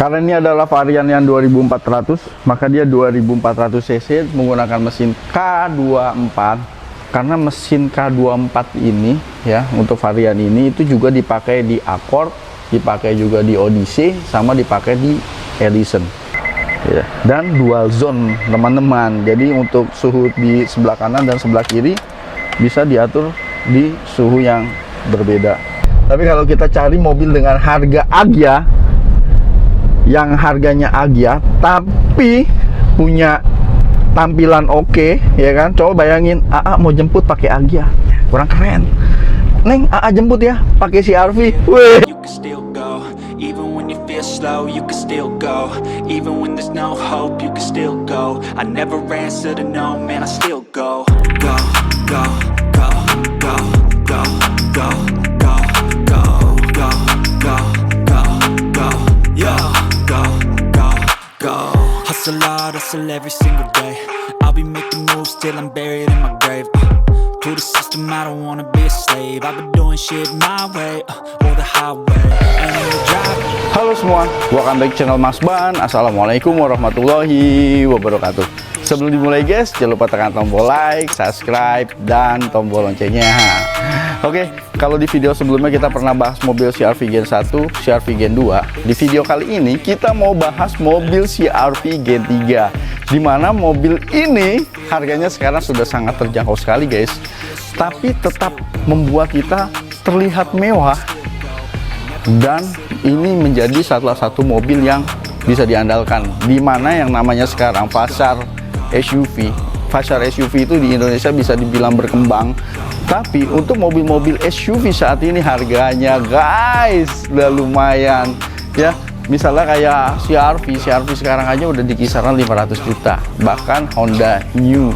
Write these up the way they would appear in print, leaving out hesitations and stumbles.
Karena ini adalah varian yang 2400, maka dia 2400 cc menggunakan mesin K24. Karena mesin K24 ini ya, untuk varian ini itu juga dipakai di Accord, dipakai juga di Odyssey, sama dipakai di Edison ya. Dan dual zone teman-teman, jadi untuk suhu di sebelah kanan dan sebelah kiri bisa diatur di suhu yang berbeda. Tapi kalau kita cari mobil dengan harga Agya, yang harganya Agya tapi punya tampilan oke, ya kan? Coba bayangin AA mau jemput pakai Agya, kurang keren. Neng, AA jemput ya pakai CR-V. Weh. You can still go, even when you feel slow, you can still go, even when there's no hope, you can still go. I never answer to no, man, I still go. Go, go, go, go, go, go, go, go, go, go, go, go, yo, go, go, go. Hustle hard, hustle every single day. I'll be making moves till I'm buried in my grave. To the system, I don't wanna be a slave. I've been doing shit my way, or the highway. And I'm the driver. Halo semua, welcome back channel Mas Ban. Assalamualaikum warahmatullahi wabarakatuh. Sebelum dimulai guys, jangan lupa tekan tombol like, subscribe, dan tombol loncengnya. Oke, kalau di video sebelumnya kita pernah bahas mobil CR-V Gen 1, CR-V Gen 2. Di video kali ini kita mau bahas mobil CR-V Gen 3, dimana mobil ini harganya sekarang sudah sangat terjangkau sekali guys, tapi tetap membuat kita terlihat mewah. Dan ini menjadi salah satu mobil yang bisa diandalkan, dimana yang namanya sekarang pasar SUV. Pasar SUV itu di Indonesia bisa dibilang berkembang, tapi untuk mobil-mobil SUV saat ini harganya guys udah lumayan ya. Misalnya kayak CR-V sekarang aja udah di kisaran 500 juta. Bahkan Honda New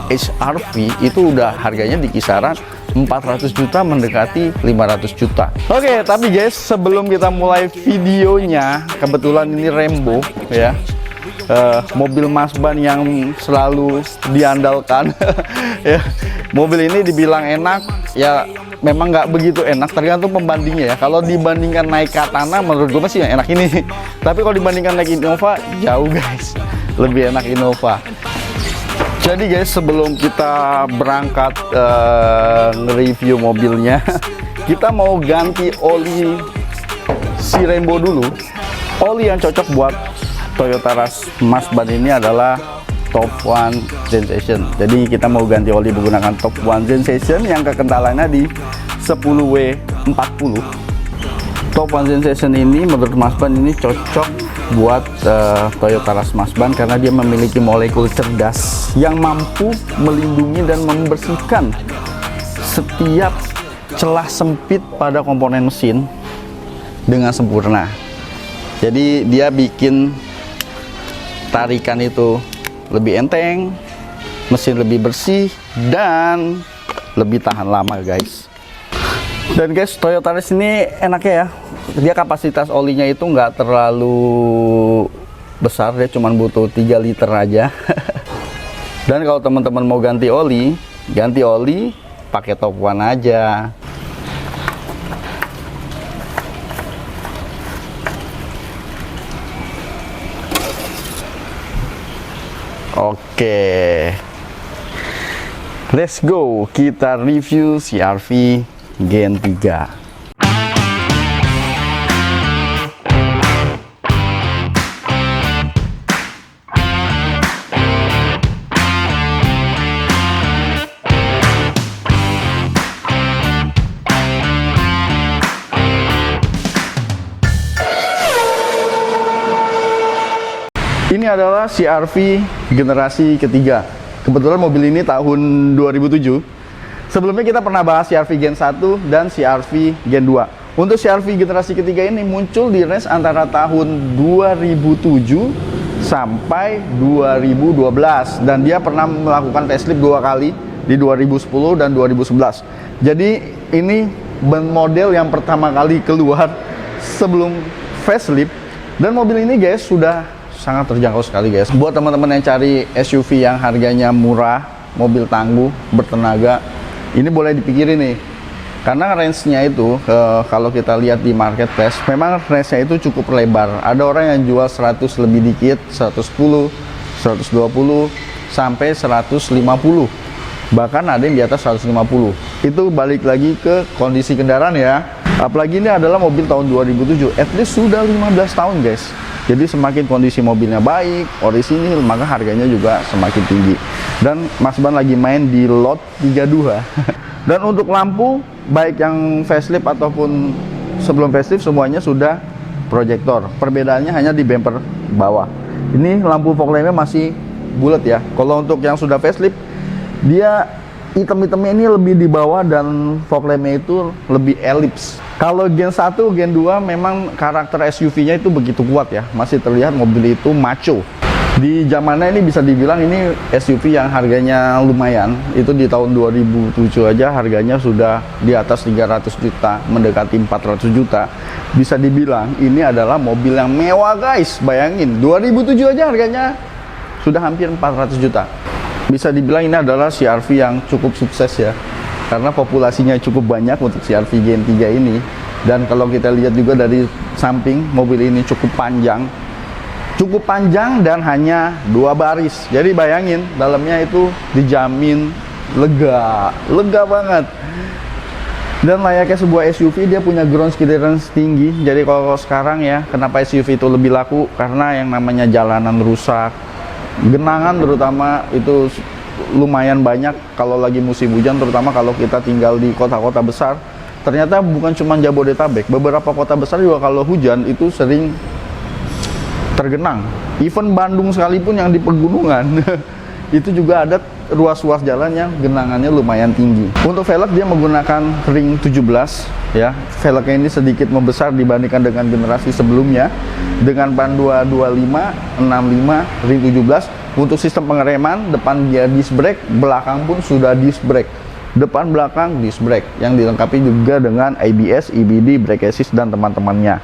HR-V itu udah harganya di kisaran 400 juta mendekati 500 juta. Oke, tapi guys, sebelum kita mulai videonya, kebetulan ini Rembo ya, mobil Mas Ban yang selalu diandalkan. Ya, mobil ini dibilang enak, ya memang nggak begitu enak, tergantung pembandingnya ya. Kalau dibandingkan naik Katana, menurut gue masih yang enak ini. Tapi kalau dibandingkan naik Innova, jauh guys, lebih enak Innova. Jadi guys, sebelum kita berangkat nge-review mobilnya, kita mau ganti oli si Rembo dulu. Oli yang cocok buat Toyota Rush Mas Ban ini adalah Top One Sensation. Jadi kita mau ganti oli menggunakan Top One Sensation yang kekentalannya di 10W40. Top One Sensation ini menurut Mas Ban ini cocok buat Toyota Rush Mas Ban karena dia memiliki molekul cerdas yang mampu melindungi dan membersihkan setiap celah sempit pada komponen mesin dengan sempurna. Jadi dia bikin tarikan itu lebih enteng, mesin lebih bersih, dan lebih tahan lama guys. Dan guys, Toyota Rush ini enaknya ya, dia kapasitas olinya itu nggak terlalu besar, dia cuma butuh 3 liter aja. Dan kalau teman-teman mau ganti oli pakai Top One aja. Oke, let's go, kita review CR-V Gen 3. Ini adalah CR-V generasi ketiga. Kebetulan mobil ini tahun 2007. Sebelumnya kita pernah bahas CR-V Gen 1 dan CR-V Gen 2. Untuk CR-V generasi ketiga ini muncul di range antara tahun 2007 sampai 2012. Dan dia pernah melakukan facelift 2 kali di 2010 dan 2011. Jadi ini model yang pertama kali keluar sebelum facelift. Dan mobil ini guys sudah sangat terjangkau sekali guys. Buat teman-teman yang cari SUV yang harganya murah, mobil tangguh, bertenaga, ini boleh dipikirin nih. Karena range-nya itu kalau kita lihat di marketplace, memang range-nya itu cukup lebar. Ada orang yang jual 100 lebih dikit, 110, 120, sampai 150. Bahkan ada yang di atas 150. Itu balik lagi ke kondisi kendaraan ya. Apalagi ini adalah mobil tahun 2007, at least sudah 15 tahun guys. Jadi semakin kondisi mobilnya baik, orisinil, maka harganya juga semakin tinggi. Dan Mas Ban lagi main di lot 32. Dan untuk lampu, baik yang facelift ataupun sebelum facelift, semuanya sudah proyektor. Perbedaannya hanya di bumper bawah. Ini lampu fog lamp-nya masih bulat ya. Kalau untuk yang sudah facelift, dia hitam-hitamnya ini lebih di bawah dan fog lamp-nya itu lebih elips. Kalau Gen 1, Gen 2 memang karakter SUV-nya itu begitu kuat ya. Masih terlihat mobil itu macho. Di zamannya ini bisa dibilang ini SUV yang harganya lumayan. Itu di tahun 2007 aja harganya sudah di atas 300 juta, mendekati 400 juta. Bisa dibilang ini adalah mobil yang mewah guys. Bayangin, 2007 aja harganya sudah hampir 400 juta. Bisa dibilang ini adalah CR-V yang cukup sukses ya. Karena populasinya cukup banyak untuk CR-V Gen 3 ini. Dan kalau kita lihat juga dari samping, mobil ini cukup panjang dan hanya 2 baris. Jadi bayangin, dalamnya itu dijamin lega banget. Dan layaknya sebuah SUV, dia punya ground clearance tinggi. Jadi kalau sekarang ya, kenapa SUV itu lebih laku? Karena yang namanya jalanan rusak, genangan terutama itu lumayan banyak kalau lagi musim hujan, terutama kalau kita tinggal di kota-kota besar. Ternyata bukan cuma Jabodetabek, beberapa kota besar juga kalau hujan itu sering tergenang. Even Bandung sekalipun yang di pegunungan itu juga ada ruas-ruas jalan yang genangannya lumayan tinggi. Untuk velg dia menggunakan ring 17 ya. Velgnya ini sedikit membesar dibandingkan dengan generasi sebelumnya, dengan ban 225, 65, ring 17. Untuk sistem pengereman, depan dia disc brake, belakang pun sudah disc brake. Depan belakang disc brake yang dilengkapi juga dengan ABS, EBD, brake assist dan teman-temannya.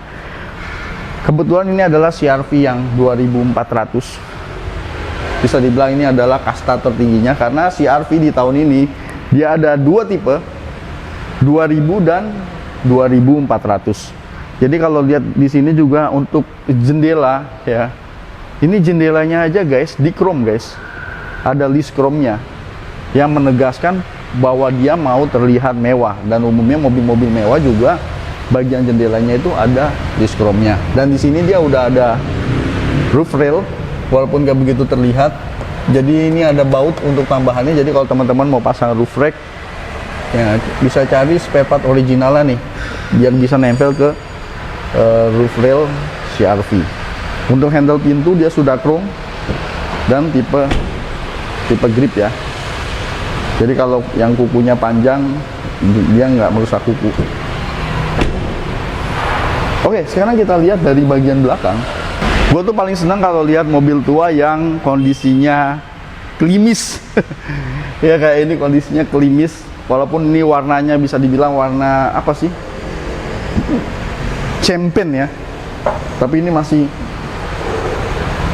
Kebetulan ini adalah CR-V yang 2400. Bisa dibilang ini adalah kasta tertingginya karena CR-V di tahun ini dia ada 2 tipe, 2000 dan 2400. Jadi kalau lihat di sini juga untuk jendela ya. Ini jendelanya aja guys, di chrome guys. Ada list chrome-nya yang menegaskan bahwa dia mau terlihat mewah, dan umumnya mobil-mobil mewah juga bagian jendelanya itu ada list chrome-nya. Dan di sini dia udah ada roof rail walaupun nggak begitu terlihat. Jadi ini ada baut untuk tambahannya. Jadi kalau teman-teman mau pasang roof rack ya bisa cari spare part originalnya nih biar bisa nempel ke roof rail CR-V. Untuk handle pintu dia sudah chrome dan tipe grip ya. Jadi kalau yang kukunya panjang dia nggak merusak kuku. Oke, sekarang kita lihat dari bagian belakang. Gue tuh paling senang kalau lihat mobil tua yang kondisinya klimis. Ya kayak ini kondisinya klimis. Walaupun ini warnanya bisa dibilang warna apa sih? Champagne ya. Tapi ini masih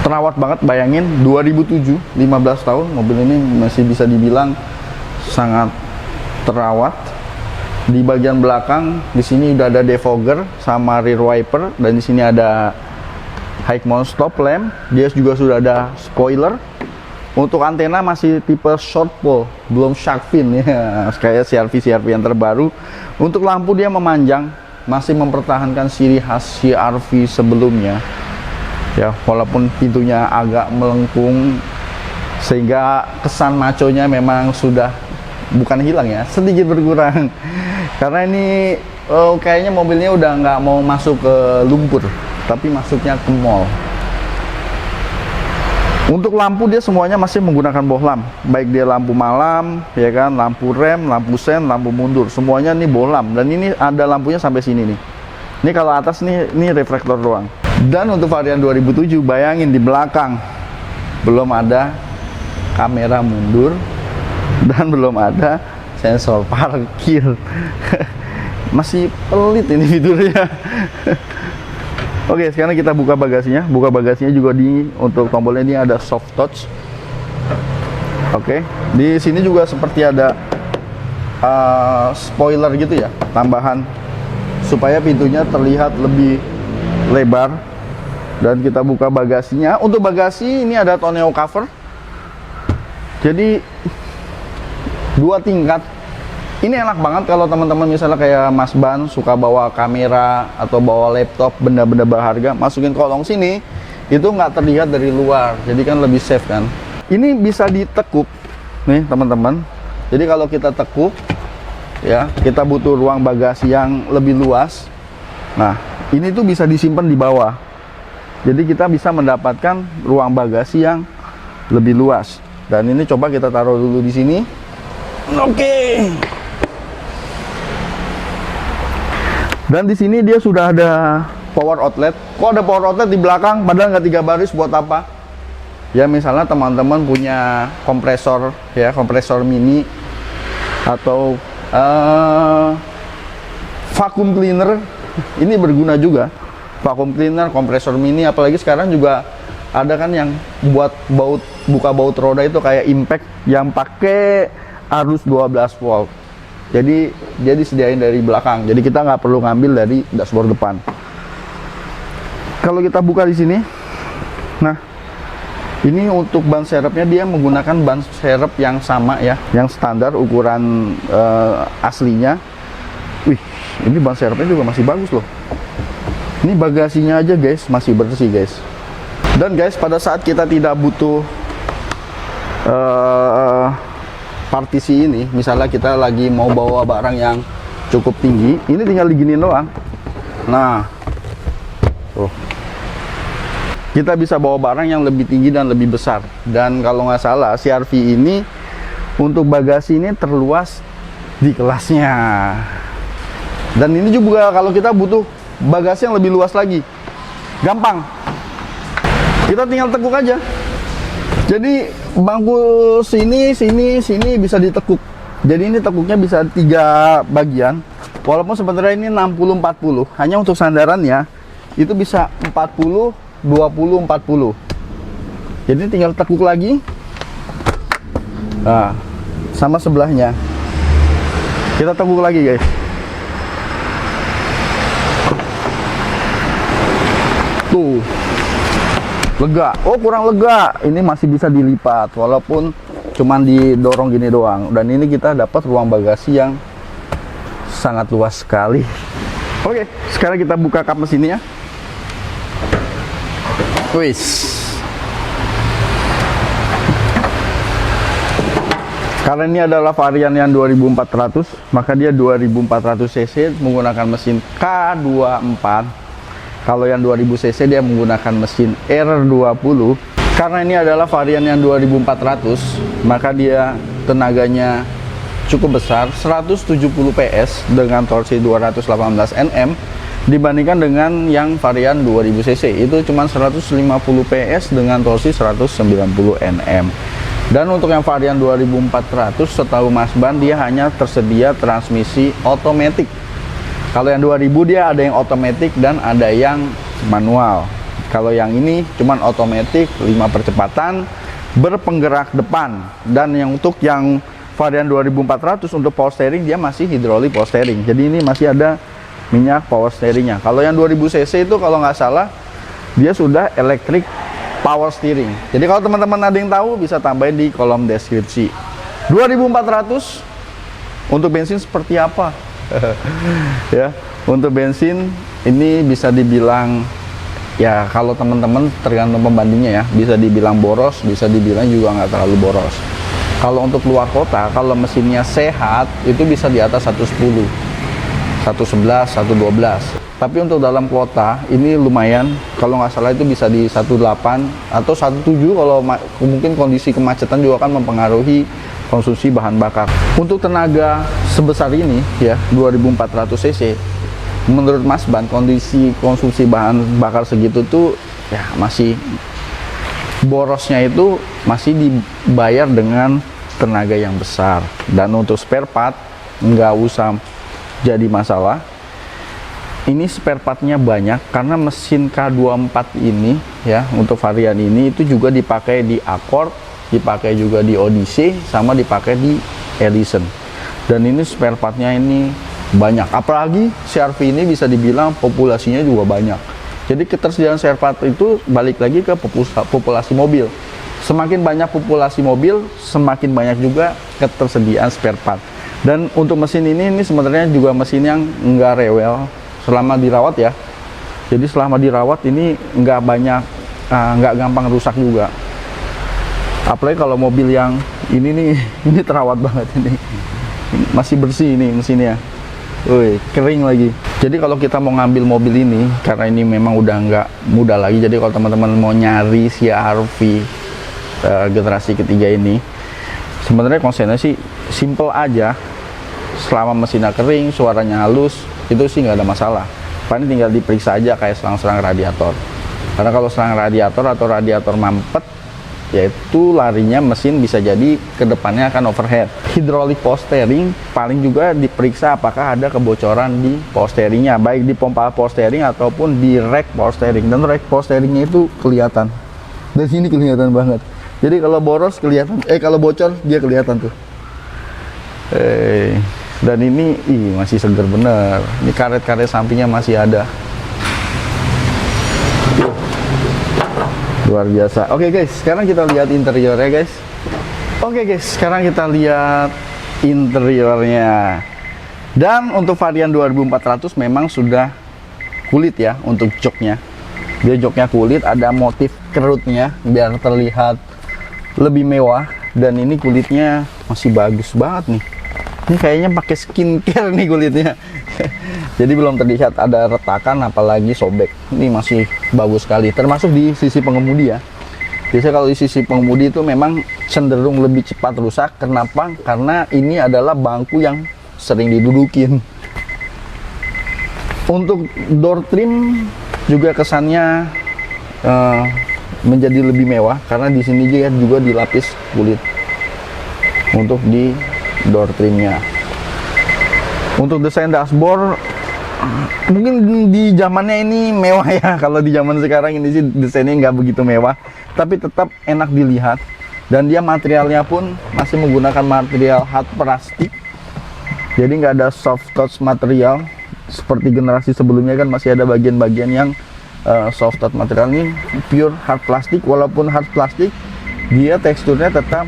terawat banget. Bayangin 2007, 15 tahun mobil ini masih bisa dibilang sangat terawat. Di bagian belakang di sini udah ada defogger sama rear wiper, dan di sini ada high mount stop lamp. Dia juga sudah ada spoiler. Untuk antena masih tipe short pole, belum shark fin ya, kayak CR-V yang terbaru. Untuk lampu dia memanjang, masih mempertahankan ciri khas CR-V sebelumnya. Ya, walaupun pintunya agak melengkung sehingga kesan maconya memang sudah bukan hilang ya, sedikit berkurang. Karena ini kayaknya mobilnya udah nggak mau masuk ke lumpur, tapi masuknya ke mall. Untuk lampu dia semuanya masih menggunakan bohlam, baik dia lampu malam, ya kan, lampu rem, lampu sen, lampu mundur, semuanya nih bohlam. Dan ini ada lampunya sampai sini nih. Ini kalau atas nih, ini reflektor doang. Dan untuk varian 2007, bayangin di belakang belum ada kamera mundur dan belum ada sensor parkir. Masih pelit ini fiturnya. Oke, sekarang kita buka bagasinya. Buka bagasinya juga untuk tombolnya ini ada soft touch. Oke, di sini juga seperti ada spoiler gitu ya, tambahan supaya pintunya terlihat lebih lebar. Dan kita buka bagasinya. Untuk bagasi ini ada tonneau cover, jadi 2 tingkat. Ini enak banget kalau teman-teman misalnya kayak Mas Ban suka bawa kamera atau bawa laptop, benda-benda berharga, masukin kolong sini, itu nggak terlihat dari luar, jadi kan lebih safe kan. Ini bisa ditekuk nih teman-teman. Jadi kalau kita tekuk ya, kita butuh ruang bagasi yang lebih luas. Nah, ini tuh bisa disimpan di bawah. Jadi kita bisa mendapatkan ruang bagasi yang lebih luas. Dan ini coba kita taruh dulu di sini. Oke. Dan di sini dia sudah ada power outlet. Kok ada power outlet di belakang? Padahal nggak 3 baris, buat apa? Ya misalnya teman-teman punya kompresor ya, kompresor mini atau vacuum cleaner, ini berguna juga. Vacuum cleaner, kompresor mini, apalagi sekarang juga ada kan yang buat baut, buka baut roda itu kayak impact yang pakai arus 12 volt. Jadi dia disediain dari belakang, jadi kita nggak perlu ngambil dari dashboard depan. Kalau kita buka di sini, nah ini untuk ban serepnya dia menggunakan ban serep yang sama ya, yang standar ukuran aslinya. Wih, ini ban serepnya juga masih bagus loh. Ini bagasinya aja guys masih bersih guys. Dan guys, pada saat kita tidak butuh partisi ini, misalnya kita lagi mau bawa barang yang cukup tinggi, ini tinggal diginiin doang. Nah, tuh, kita bisa bawa barang yang lebih tinggi dan lebih besar. Dan kalau nggak salah, CR-V ini untuk bagasi ini terluas di kelasnya. Dan ini juga kalau kita butuh bagasi yang lebih luas lagi, gampang, kita tinggal tekuk aja. Jadi bangku sini bisa ditekuk. Jadi ini tekuknya bisa 3 bagian. Walaupun sebenarnya ini 60-40, hanya untuk sandarannya itu bisa 40, 20, 40. Jadi tinggal tekuk lagi. Nah, sama sebelahnya. Kita tekuk lagi guys. Tuh. Lega. Oh, kurang lega. Ini masih bisa dilipat walaupun cuman didorong gini doang. Dan ini kita dapat ruang bagasi yang sangat luas sekali. Oke, sekarang kita buka kap mesinnya. Wis. Karena ini adalah varian yang 2400, maka dia 2400 cc menggunakan mesin K24. Kalau yang 2000 cc dia menggunakan mesin R20. Karena ini adalah varian yang 2400, maka dia tenaganya cukup besar, 170 PS dengan torsi 218 Nm, dibandingkan dengan yang varian 2000 cc itu cuma 150 PS dengan torsi 190 Nm. Dan untuk yang varian 2400, setahu Mas Ban, dia hanya tersedia transmisi otomatis. Kalau yang 2000 dia ada yang otomatis dan ada yang manual. Kalau yang ini cuman otomatis 5 percepatan berpenggerak depan. Dan yang untuk yang varian 2400 untuk power steering dia masih hidrolik power steering. Jadi ini masih ada minyak power steeringnya. Kalau yang 2000 cc itu kalau nggak salah dia sudah electric power steering. Jadi kalau teman-teman ada yang tahu bisa tambahin di kolom deskripsi. 2400 untuk bensin seperti apa? Ya, untuk bensin ini bisa dibilang ya, kalau teman-teman tergantung pembandingnya ya, bisa dibilang boros, bisa dibilang juga nggak terlalu boros. Kalau untuk luar kota, kalau mesinnya sehat itu bisa di atas 110, 111, 112. Tapi untuk dalam kota ini lumayan, kalau nggak salah itu bisa di 18 atau 17 kalau mungkin kondisi kemacetan juga kan mempengaruhi konsumsi bahan bakar. Untuk tenaga sebesar ini ya, 2400 cc, menurut Mas Ban kondisi konsumsi bahan bakar segitu tuh ya masih borosnya itu masih dibayar dengan tenaga yang besar. Dan untuk spare part nggak usah jadi masalah. Ini spare partnya banyak karena mesin K24 ini ya, untuk varian ini itu juga dipakai di Accord, dipakai juga di Odyssey, sama dipakai di Edison. Dan ini spare partnya ini banyak, apalagi CR-V ini bisa dibilang populasinya juga banyak. Jadi ketersediaan spare part itu balik lagi ke populasi mobil. Semakin banyak populasi mobil, semakin banyak juga ketersediaan spare part. Dan untuk mesin ini sebenarnya juga mesin yang enggak rewel selama dirawat ya. Jadi selama dirawat ini enggak banyak, enggak gampang rusak juga. Apalagi kalau mobil yang ini nih, ini terawat banget ini. Masih bersih ini mesinnya. Wih, kering lagi. Jadi kalau kita mau ngambil mobil ini, karena ini memang udah nggak mudah lagi. Jadi kalau teman-teman mau nyari CR-V generasi ketiga ini, sebenarnya konsepnya sih simple aja. Selama mesinnya kering, suaranya halus, itu sih nggak ada masalah. Paling tinggal diperiksa aja kayak selang-selang radiator. Karena kalau selang radiator atau radiator mampet, yaitu larinya mesin bisa jadi kedepannya akan overhead. Hidrolik power steering paling juga diperiksa apakah ada kebocoran di power steeringnya, baik di pompa power steering ataupun di rack power steering. Dan rack power steeringnya itu kelihatan, dari sini kelihatan banget. Jadi kalau boros kelihatan, kalau bocor dia kelihatan tuh. Dan ini masih seger bener. Ini karet-karet sampingnya masih ada. Luar biasa. Oke guys, sekarang kita lihat interiornya guys. Oke guys, sekarang kita lihat interiornya. Dan untuk varian 2400 memang sudah kulit ya untuk joknya. Dia joknya kulit, ada motif kerutnya biar terlihat lebih mewah. Dan ini kulitnya masih bagus banget nih. Ini kayaknya pakai skincare nih kulitnya. Jadi belum terlihat ada retakan apalagi sobek. Ini masih bagus sekali, termasuk di sisi pengemudi ya. Biasanya kalau di sisi pengemudi itu memang cenderung lebih cepat rusak. Kenapa? Karena ini adalah bangku yang sering didudukin. Untuk door trim juga kesannya menjadi lebih mewah karena di sini juga dilapis kulit untuk di door trimnya. Untuk desain dashboard mungkin di zamannya ini mewah ya. Kalau di zaman sekarang ini sih desainnya nggak begitu mewah, tapi tetap enak dilihat. Dan dia materialnya pun masih menggunakan material hard plastik. Jadi nggak ada soft touch material seperti generasi sebelumnya kan masih ada bagian-bagian yang soft touch material. Ini pure hard plastik. Walaupun hard plastik, dia teksturnya tetap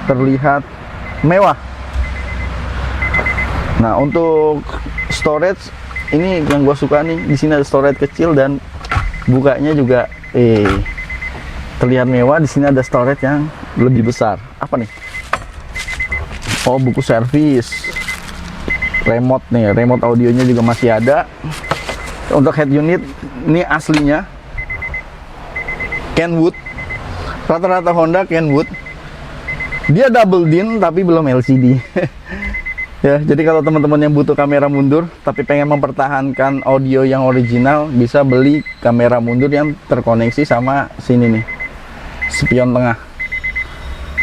terlihat mewah. Nah untuk storage ini yang gue suka nih, di sini ada storage kecil dan bukanya juga terlihat mewah. Di sini ada storage yang lebih besar. Apa nih? Oh, buku servis, remote nih, remote audionya juga masih ada. Untuk head unit ini aslinya Kenwood, rata-rata Honda Kenwood. Dia double din tapi belum LCD. Ya, jadi kalau teman-teman yang butuh kamera mundur tapi pengen mempertahankan audio yang original, bisa beli kamera mundur yang terkoneksi sama sini nih, spion tengah.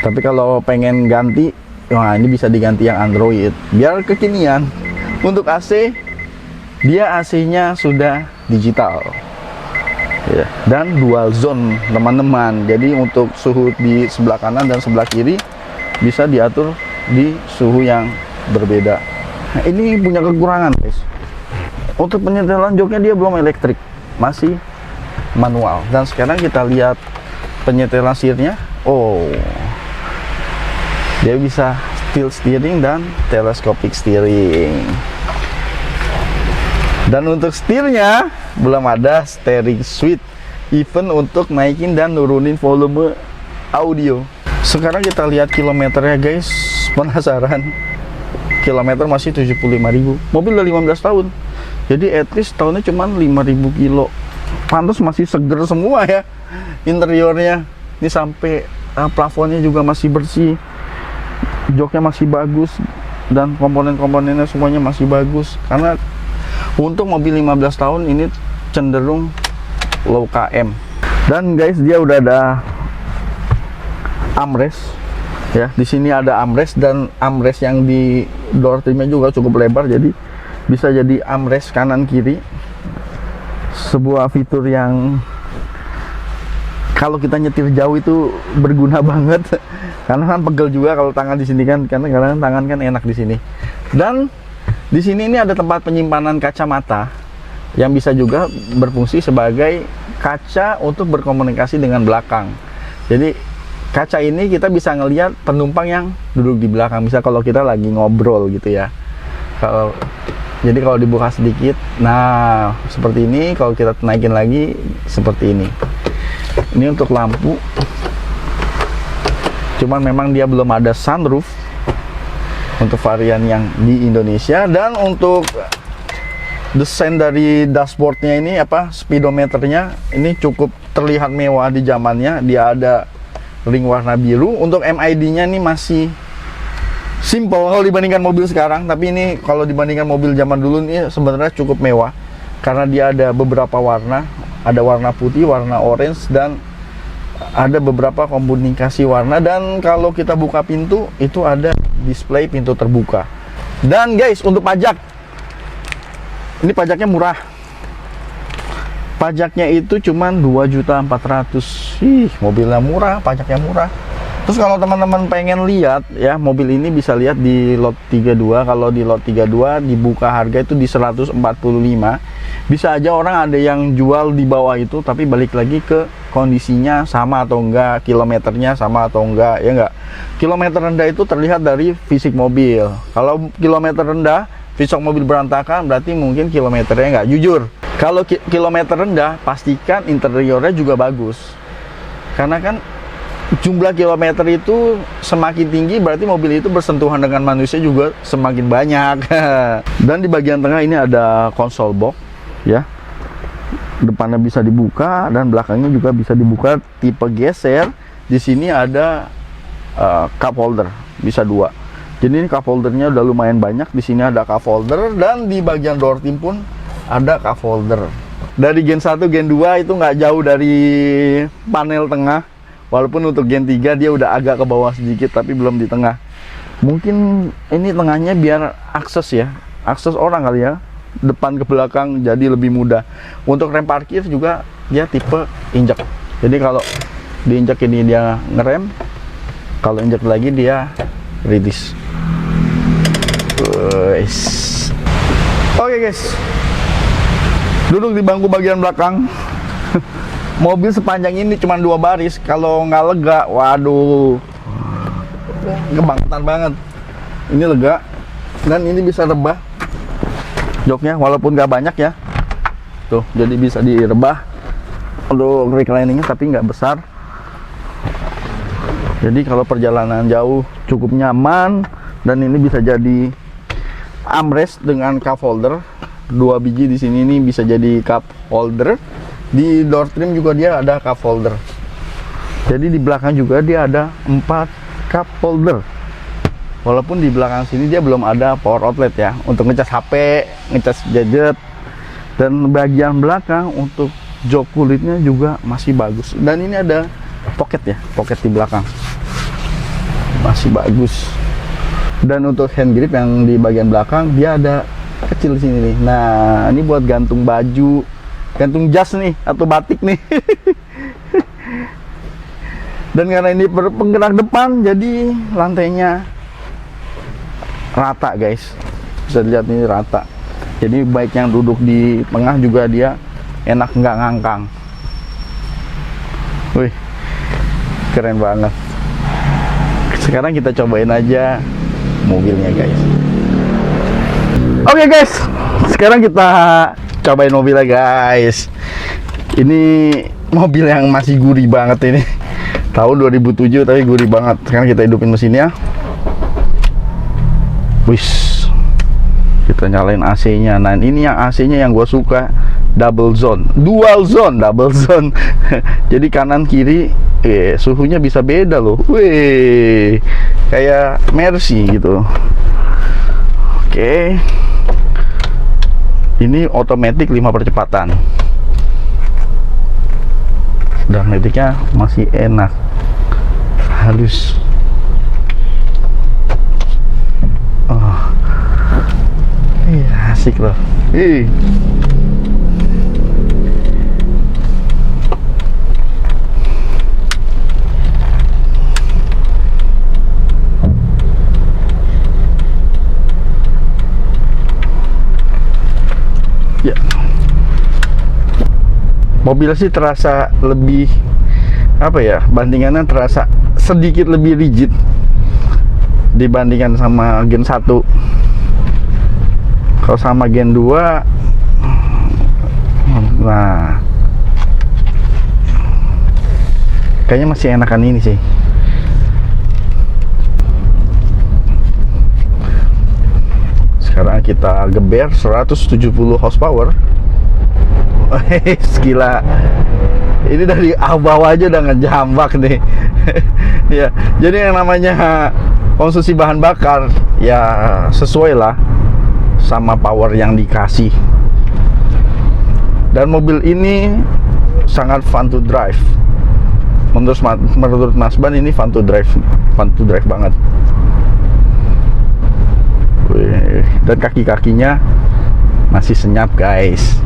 Tapi kalau pengen ganti, wah ini bisa diganti yang Android biar kekinian. Untuk AC, dia AC-nya sudah digital ya, dan dual zone teman-teman. Jadi untuk suhu di sebelah kanan dan sebelah kiri bisa diatur di suhu yang berbeda. Nah, ini punya kekurangan guys. Untuk penyetelan joknya dia belum elektrik, masih manual. Dan sekarang kita lihat penyetelan setirnya. Oh, dia bisa tilt steering dan telescopic steering. Dan untuk setirnya belum ada steering switch, even untuk naikin dan nurunin volume audio. Sekarang kita lihat kilometernya guys. Penasaran? Kilometer masih 75.000. Mobil udah 15 tahun. Jadi at least tahunnya cuma 5.000 kilo. Pantas masih seger semua ya interiornya. Ini sampai plafonnya juga masih bersih. Joknya masih bagus dan komponen-komponennya semuanya masih bagus. Karena untuk mobil 15 tahun ini cenderung low km. Dan guys, dia udah ada armrest. Ya, di sini ada armrest dan armrest yang di door trimnya juga cukup lebar, jadi bisa jadi armrest kanan kiri. Sebuah fitur yang kalau kita nyetir jauh itu berguna banget. Karena kan pegel juga kalau tangan di sini kan, karena tangan kan enak di sini. Dan di sini ini ada tempat penyimpanan kacamata yang bisa juga berfungsi sebagai kaca untuk berkomunikasi dengan belakang. Jadi kaca ini kita bisa ngelihat penumpang yang duduk di belakang. Misal kalau kita lagi ngobrol gitu ya. Jadi kalau dibuka sedikit, nah seperti ini. Kalau kita naikin lagi seperti ini. Ini untuk lampu. Cuman memang dia belum ada sunroof untuk varian yang di Indonesia. Dan untuk desain dari dashboardnya ini speedometernya ini cukup terlihat mewah di zamannya. Dia ada ring warna biru. Untuk MID-nya ini masih simple kalau dibandingkan mobil sekarang, tapi ini kalau dibandingkan mobil zaman dulu ini sebenarnya cukup mewah karena dia ada beberapa warna. Ada warna putih, warna orange, dan ada beberapa komunikasi warna. Dan kalau kita buka pintu itu ada display pintu terbuka. Dan guys, untuk pajak, ini pajaknya murah. Pajaknya itu cuman 2.400.000. Ih, mobilnya murah, pajaknya murah. Terus kalau teman-teman pengen lihat ya, mobil ini bisa lihat di lot 32. Kalau di lot 32 dibuka harga itu di 145. Bisa aja orang ada yang jual di bawah itu, tapi balik lagi ke kondisinya sama atau enggak, kilometernya sama atau enggak, ya enggak. Kilometer rendah itu terlihat dari fisik mobil. Kalau kilometer rendah, fisik mobil berantakan, berarti mungkin kilometernya enggak. Jujur, kalau kilometer rendah, pastikan interiornya juga bagus. Karena kan jumlah kilometer itu semakin tinggi, berarti mobil itu bersentuhan dengan manusia juga semakin banyak. Dan di bagian tengah ini ada console box ya, depannya bisa dibuka dan belakangnya juga bisa dibuka tipe geser. Di sini ada cup holder, bisa 2. Jadi ini cup holdernya udah lumayan banyak. Di sini ada cup holder, dan di bagian door trim pun ada cup holder. Dari Gen 1 Gen 2 itu nggak jauh dari panel tengah. Walaupun untuk Gen 3 dia udah agak ke bawah sedikit, tapi belum di tengah. Mungkin ini tengahnya biar akses ya, akses orang kali ya, depan ke belakang jadi lebih mudah. Untuk rem parkir juga dia tipe injek. Jadi kalau diinjek ini dia ngerem, kalau injek lagi dia release. Oke guys, duduk di bangku bagian belakang. Mobil sepanjang ini cuma 2 baris. Kalau nggak lega, waduh, kebangetan banget. Ini lega, dan ini bisa rebah joknya, walaupun nggak banyak ya. Tuh, jadi bisa direbah untuk recliningnya, tapi nggak besar. Jadi kalau perjalanan jauh cukup nyaman. Dan ini bisa jadi armrest dengan cup holder. 2 biji di sini ini bisa jadi cup holder. Di door trim juga dia ada cup holder. Jadi di belakang juga dia ada 4 cup holder. Walaupun di belakang sini dia belum ada power outlet ya, untuk ngecas HP, ngecas gadget. Dan bagian belakang untuk jok kulitnya juga masih bagus. Dan ini ada pocket ya, pocket di belakang masih bagus. Dan untuk hand grip yang di bagian belakang dia ada kecil sini nih. Nah, ini buat gantung baju, gantung jas nih, atau batik nih. Dan karena ini penggerak depan, jadi lantainya rata guys. Bisa dilihat ini rata. Jadi baik yang duduk di tengah juga dia enak, nggak ngangkang. Wih, keren banget. Sekarang kita cobain aja mobilnya guys. Oke guys, sekarang kita cobain mobilnya guys. Ini mobil yang masih gurih banget ini. Tahun 2007 tapi gurih banget. Sekarang kita hidupin mesinnya. Wis, kita nyalain AC-nya. Nah ini yang AC-nya yang gue suka, double zone, dual zone, double zone. Jadi kanan kiri suhunya bisa beda loh. Wih, kayak Mercy gitu. Oke. Ini otomatis 5 percepatan. Dan metiknya masih enak, halus. Oh, iya asik loh. mobil sih terasa lebih apa ya, bandingannya terasa sedikit lebih rigid dibandingkan sama Gen 1. Kalau sama Gen 2, nah kayaknya masih enakan ini sih. Sekarang kita geber 170 horsepower. Gila. Ini dari bawah aja udah ngejambak nih. Ya, jadi yang namanya konsumsi bahan bakar ya sesuai lah sama power yang dikasih. Dan mobil ini sangat fun to drive. Menurut Mas Ban ini fun to drive banget. Wih, dan kaki-kakinya masih senyap, guys.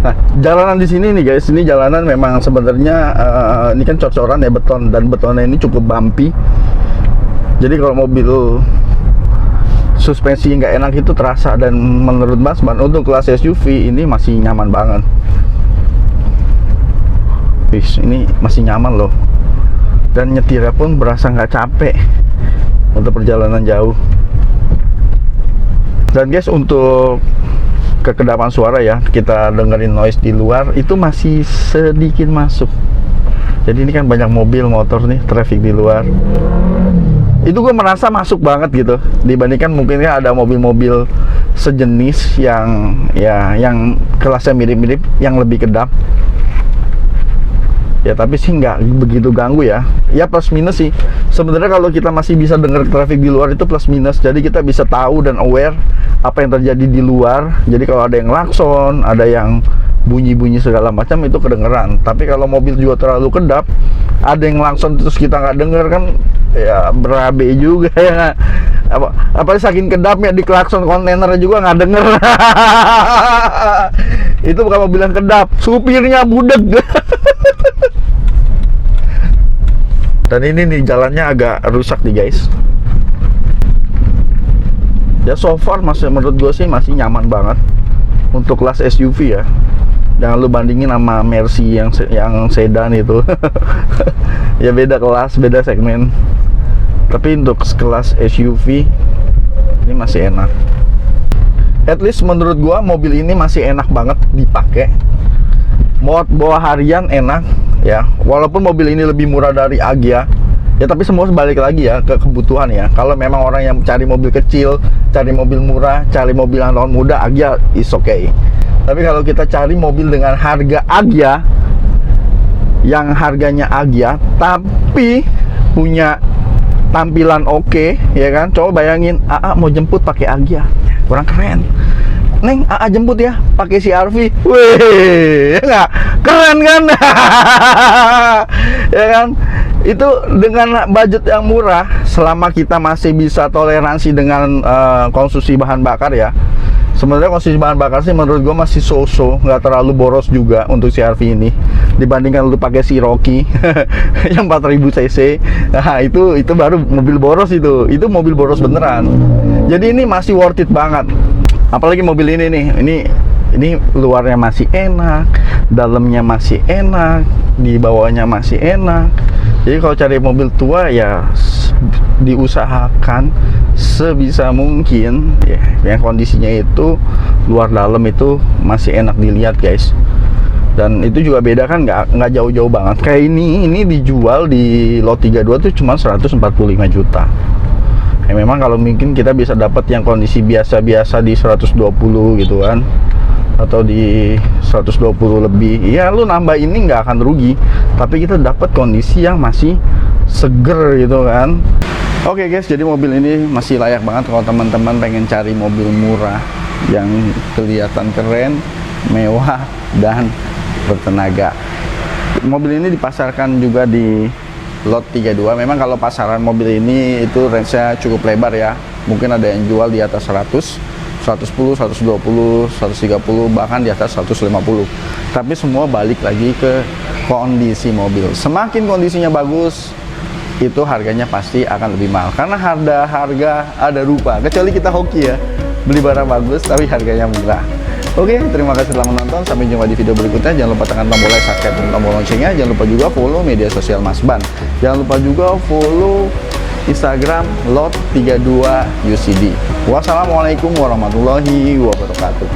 Nah, jalanan di sini nih, guys, ini jalanan memang sebenarnya ini kan cor-coran ya, beton, dan betonnya ini cukup bumpy. Jadi kalau mobil suspensi nggak enak itu terasa, dan menurut Mas Ban untuk kelas SUV ini masih nyaman banget. Ini masih nyaman loh, dan nyetirnya pun berasa nggak capek untuk perjalanan jauh. Dan guys, untuk kekedapan suara ya, kita dengerin noise di luar itu masih sedikit masuk. Jadi ini kan banyak mobil, motor nih, traffic di luar. Itu gue merasa masuk banget gitu, dibandingkan mungkin ya ada mobil-mobil sejenis yang ya yang kelasnya mirip-mirip, yang lebih kedap. Ya tapi sih nggak begitu ganggu ya. Ya plus minus sih. Sebenarnya kalau kita masih bisa dengar traffic di luar itu plus minus. Jadi kita bisa tahu dan aware apa yang terjadi di luar. Jadi kalau ada yang klakson, ada yang bunyi-bunyi segala macam itu kedengeran. Tapi kalau mobil juga terlalu kedap, ada yang klakson terus kita nggak denger kan, ya berabe juga ya. Apa saking kedapnya di klakson kontainer juga nggak denger. Itu bukan mobil yang kedap, supirnya budeg. Dan ini nih jalannya agak rusak nih, guys. Ya so far masih, menurut gue sih masih nyaman banget untuk kelas SUV ya. Jangan lu bandingin sama Mercy yang sedan itu. Ya beda kelas, beda segmen. Tapi untuk kelas SUV ini masih enak. At least menurut gua mobil ini masih enak banget dipakai. Mau bawa harian enak ya. Walaupun mobil ini lebih murah dari Agya, ya tapi semua balik lagi ya ke kebutuhan ya. Kalau memang orang yang cari mobil kecil, cari mobil murah, cari mobil yang tahun muda, Agya is okay. Tapi kalau kita cari mobil dengan harga Agya, yang harganya Agya tapi punya tampilan oke, ya kan? Coba bayangin AA mau jemput pakai Agya, kurang keren. Neng, AA jemput ya pakai CR-V. Wih, ya nggak? Keren kan? Ya kan? Itu dengan budget yang murah, selama kita masih bisa toleransi dengan konsumsi bahan bakar ya. Sebenarnya konsumsi bahan bakar sih menurut gue masih so-so, nggak terlalu boros juga untuk CR-V ini dibandingkan lu pakai Cherokee yang 4000 cc. Nah itu baru mobil boros, itu mobil boros beneran. Jadi ini masih worth it banget. Apalagi mobil ini nih, ini luarnya masih enak, dalamnya masih enak, di bawahnya masih enak. Jadi kalau cari mobil tua ya diusahakan sebisa mungkin ya yang kondisinya itu luar dalam itu masih enak dilihat, guys. Dan itu juga beda kan, nggak jauh-jauh banget. Kayak ini dijual di lot 32 tuh cuma 145 juta. Ya memang kalau mungkin kita bisa dapat yang kondisi biasa-biasa di 120 gitu kan, atau di 120 lebih, ya lu nambah ini nggak akan rugi, tapi kita dapat kondisi yang masih seger gitu kan. Oke guys, jadi mobil ini masih layak banget kalau teman-teman pengen cari mobil murah yang kelihatan keren, mewah, dan bertenaga. Mobil ini dipasarkan juga di lot 32. Memang kalau pasaran mobil ini itu range-nya cukup lebar ya. Mungkin ada yang jual di atas 100, 110, 120, 130, bahkan di atas 150. Tapi semua balik lagi ke kondisi mobil. Semakin kondisinya bagus, itu harganya pasti akan lebih mahal. Karena harga ada rupa. Kecuali kita hoki ya, beli barang bagus tapi harganya murah. Oke, terima kasih telah menonton. Sampai jumpa di video berikutnya. Jangan lupa tekan tombol like, subscribe, dan tombol loncengnya. Jangan lupa juga follow media sosial Mas Ban. Jangan lupa juga follow Instagram lot32UCD. Wassalamualaikum warahmatullahi wabarakatuh.